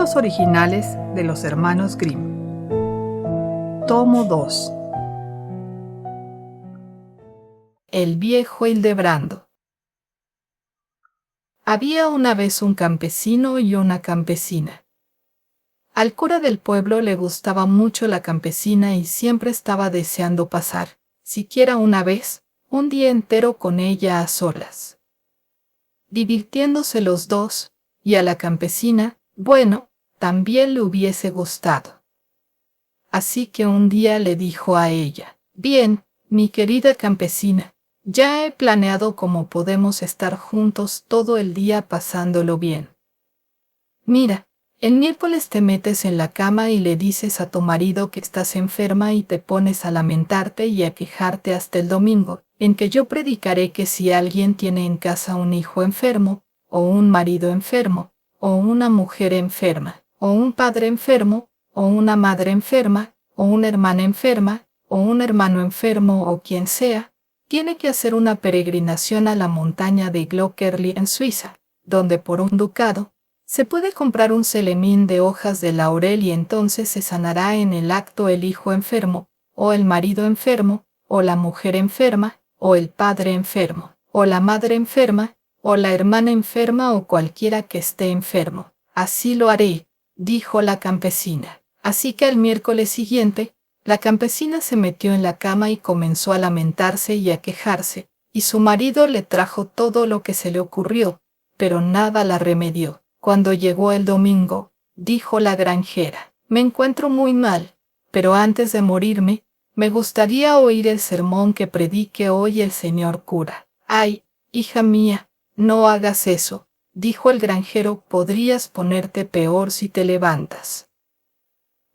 Cuentos originales de los hermanos Grimm. Tomo 2. El viejo Hildebrando. Había una vez un campesino y una campesina. Al cura del pueblo le gustaba mucho la campesina y siempre estaba deseando pasar, siquiera una vez, un día entero con ella a solas. Divirtiéndose los dos, y a la campesina, bueno, también le hubiese gustado. Así que un día le dijo a ella: «Bien, mi querida campesina, ya he planeado cómo podemos estar juntos todo el día pasándolo bien. Mira, el miércoles te metes en la cama y le dices a tu marido que estás enferma y te pones a lamentarte y a quejarte hasta el domingo, en que yo predicaré que si alguien tiene en casa un hijo enfermo, o un marido enfermo, o una mujer enferma, o un padre enfermo, o una madre enferma, o una hermana enferma, o un hermano enfermo o quien sea, tiene que hacer una peregrinación a la montaña de Glockerli en Suiza, donde por un ducado se puede comprar un celemín de hojas de laurel y entonces se sanará en el acto el hijo enfermo, o el marido enfermo, o la mujer enferma, o el padre enfermo, o la madre enferma, o la hermana enferma o cualquiera que esté enfermo. Así lo haré», dijo la campesina. Así que al miércoles siguiente, la campesina se metió en la cama y comenzó a lamentarse y a quejarse, y su marido le trajo todo lo que se le ocurrió, pero nada la remedió. Cuando llegó el domingo, dijo la granjera: «Me encuentro muy mal, pero antes de morirme, me gustaría oír el sermón que predique hoy el señor cura». «Ay, hija mía, no hagas eso», dijo el granjero, «podrías ponerte peor si te levantas.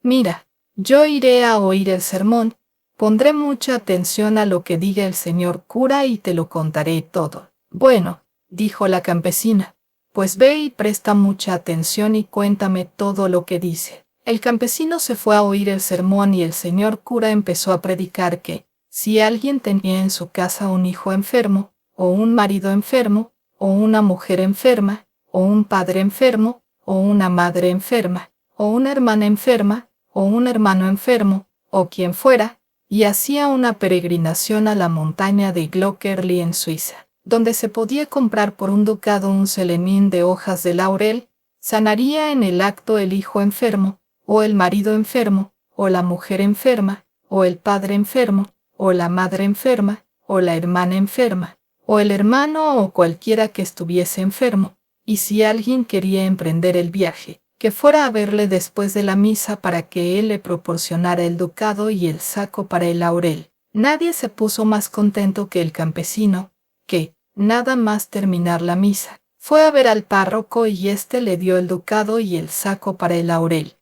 Mira, yo iré a oír el sermón, pondré mucha atención a lo que diga el señor cura y te lo contaré todo». «Bueno», dijo la campesina, «pues ve y presta mucha atención y cuéntame todo lo que dice». El campesino se fue a oír el sermón y el señor cura empezó a predicar que, si alguien tenía en su casa un hijo enfermo, o un marido enfermo, o una mujer enferma, o un padre enfermo, o una madre enferma, o una hermana enferma, o un hermano enfermo, o quien fuera, y hacía una peregrinación a la montaña de Glockerli en Suiza, donde se podía comprar por un ducado un celemín de hojas de laurel, sanaría en el acto el hijo enfermo, o el marido enfermo, o la mujer enferma, o el padre enfermo, o la madre enferma, o la hermana enferma, o el hermano o cualquiera que estuviese enfermo, y si alguien quería emprender el viaje, que fuera a verle después de la misa para que él le proporcionara el ducado y el saco para el laurel. Nadie se puso más contento que el campesino, que, nada más terminar la misa, fue a ver al párroco y éste le dio el ducado y el saco para el laurel.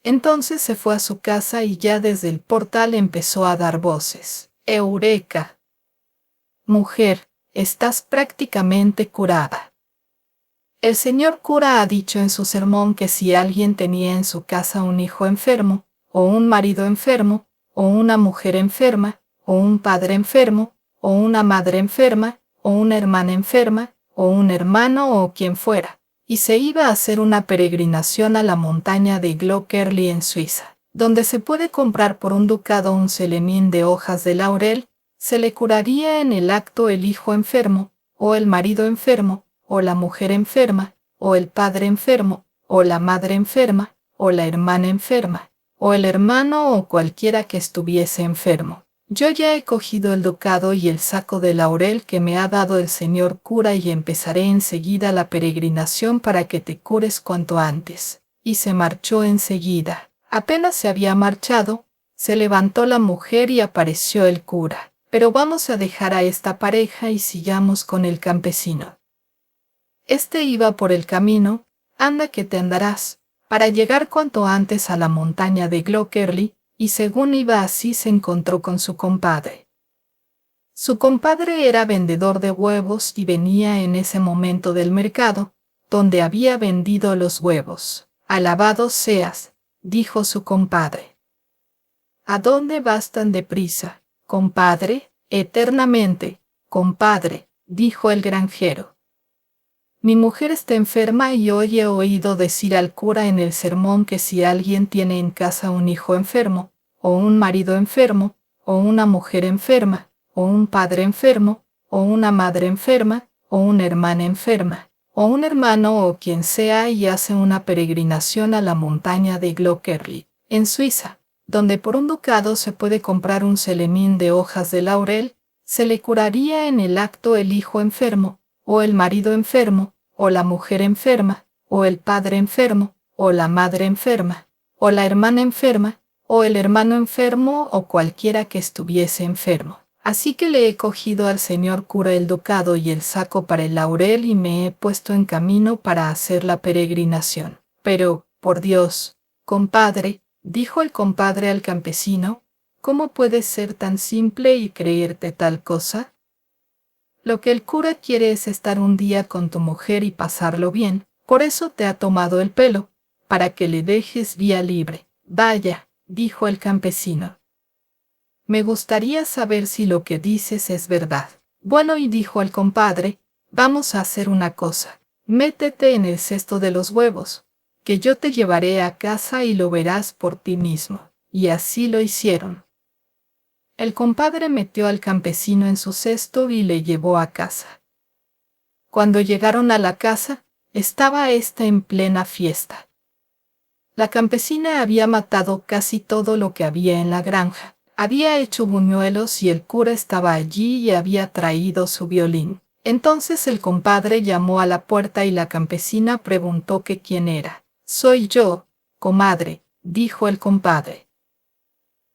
Entonces se fue a su casa y ya desde el portal empezó a dar voces: «¡Eureka! Mujer, estás prácticamente curada. El señor cura ha dicho en su sermón que si alguien tenía en su casa un hijo enfermo, o un marido enfermo, o una mujer enferma, o un padre enfermo, o una madre enferma, o una hermana enferma, o un hermano o quien fuera, y se iba a hacer una peregrinación a la montaña de Glockerli en Suiza, donde se puede comprar por un ducado un celemín de hojas de laurel, se le curaría en el acto el hijo enfermo, o el marido enfermo, o la mujer enferma, o el padre enfermo, o la madre enferma, o la hermana enferma, o el hermano o cualquiera que estuviese enfermo. Yo ya he cogido el ducado y el saco de laurel que me ha dado el señor cura y empezaré enseguida la peregrinación para que te cures cuanto antes». Y se marchó enseguida. Apenas se había marchado, se levantó la mujer y apareció el cura. Pero vamos a dejar a esta pareja y sigamos con el campesino. Este iba por el camino, anda que te andarás, para llegar cuanto antes a la montaña de Glockerli, y según iba así se encontró con su compadre. Su compadre era vendedor de huevos y venía en ese momento del mercado, donde había vendido los huevos. «Alabado seas», dijo su compadre. «¿A dónde vas tan deprisa, compadre?» «Eternamente, compadre», dijo el granjero. Mi mujer está enferma y hoy he oído decir al cura en el sermón que si alguien tiene en casa un hijo enfermo, o un marido enfermo, o una mujer enferma, o un padre enfermo, o una madre enferma, o una hermana enferma, o un hermano o quien sea y hace una peregrinación a la montaña de Glockerli, en Suiza, donde por un ducado se puede comprar un celemín de hojas de laurel, se le curaría en el acto el hijo enfermo, o el marido enfermo, o la mujer enferma, o el padre enfermo, o la madre enferma, o la hermana enferma, o el hermano enfermo o cualquiera que estuviese enfermo. Así que le he cogido al señor cura el ducado y el saco para el laurel y me he puesto en camino para hacer la peregrinación. Pero, por Dios, compadre, dijo el compadre al campesino, ¿cómo puedes ser tan simple y creerte tal cosa? Lo que el cura quiere es estar un día con tu mujer y pasarlo bien, por eso te ha tomado el pelo, para que le dejes vía libre. Vaya, dijo el campesino. Me gustaría saber si lo que dices es verdad. Bueno, y dijo el compadre, vamos a hacer una cosa. Métete en el cesto de los huevos, que yo te llevaré a casa y lo verás por ti mismo. Y así lo hicieron. El compadre metió al campesino en su cesto y le llevó a casa. Cuando llegaron a la casa, estaba ésta en plena fiesta. La campesina había matado casi todo lo que había en la granja. Había hecho buñuelos y el cura estaba allí y había traído su violín. Entonces el compadre llamó a la puerta y la campesina preguntó que quién era. Soy yo, comadre, dijo el compadre.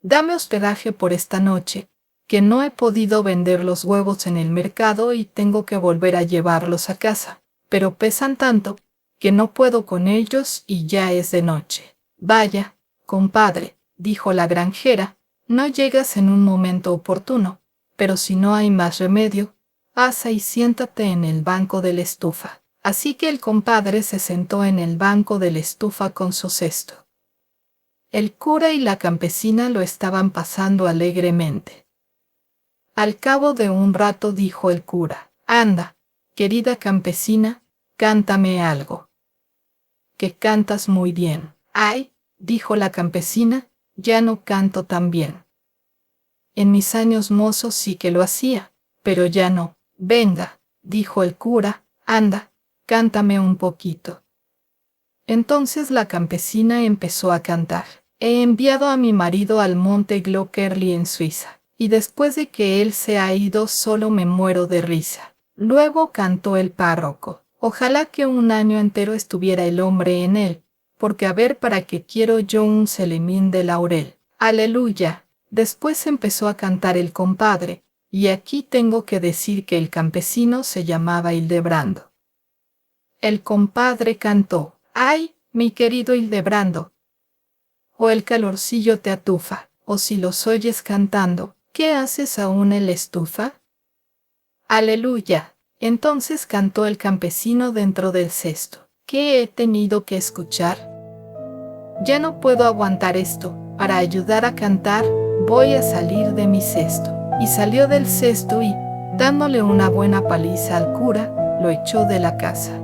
Dame hospedaje por esta noche, que no he podido vender los huevos en el mercado y tengo que volver a llevarlos a casa, pero pesan tanto que no puedo con ellos y ya es de noche. Vaya, compadre, dijo la granjera, no llegas en un momento oportuno, pero si no hay más remedio, pasa y siéntate en el banco de la estufa. Así que el compadre se sentó en el banco de la estufa con su cesto. El cura y la campesina lo estaban pasando alegremente. Al cabo de un rato dijo el cura, anda, querida campesina, cántame algo. Que cantas muy bien. Ay, dijo la campesina, ya no canto tan bien. En mis años mozos sí que lo hacía, pero ya no. Venga, dijo el cura, anda, cántame un poquito. Entonces la campesina empezó a cantar. He enviado a mi marido al monte Glockerli en Suiza, y después de que él se ha ido solo me muero de risa. Luego cantó el párroco. Ojalá que un año entero estuviera el hombre en él, porque a ver para qué quiero yo un celemín de laurel. Aleluya. Después empezó a cantar el compadre, y aquí tengo que decir que el campesino se llamaba Hildebrando. El compadre cantó, ¡ay, mi querido Hildebrando! O el calorcillo te atufa, o si los oyes cantando, ¿qué haces aún en la estufa? Aleluya. Entonces cantó el campesino dentro del cesto. ¿Qué he tenido que escuchar? Ya no puedo aguantar esto. Para ayudar a cantar, voy a salir de mi cesto. Y salió del cesto y, dándole una buena paliza al cura, lo echó de la casa.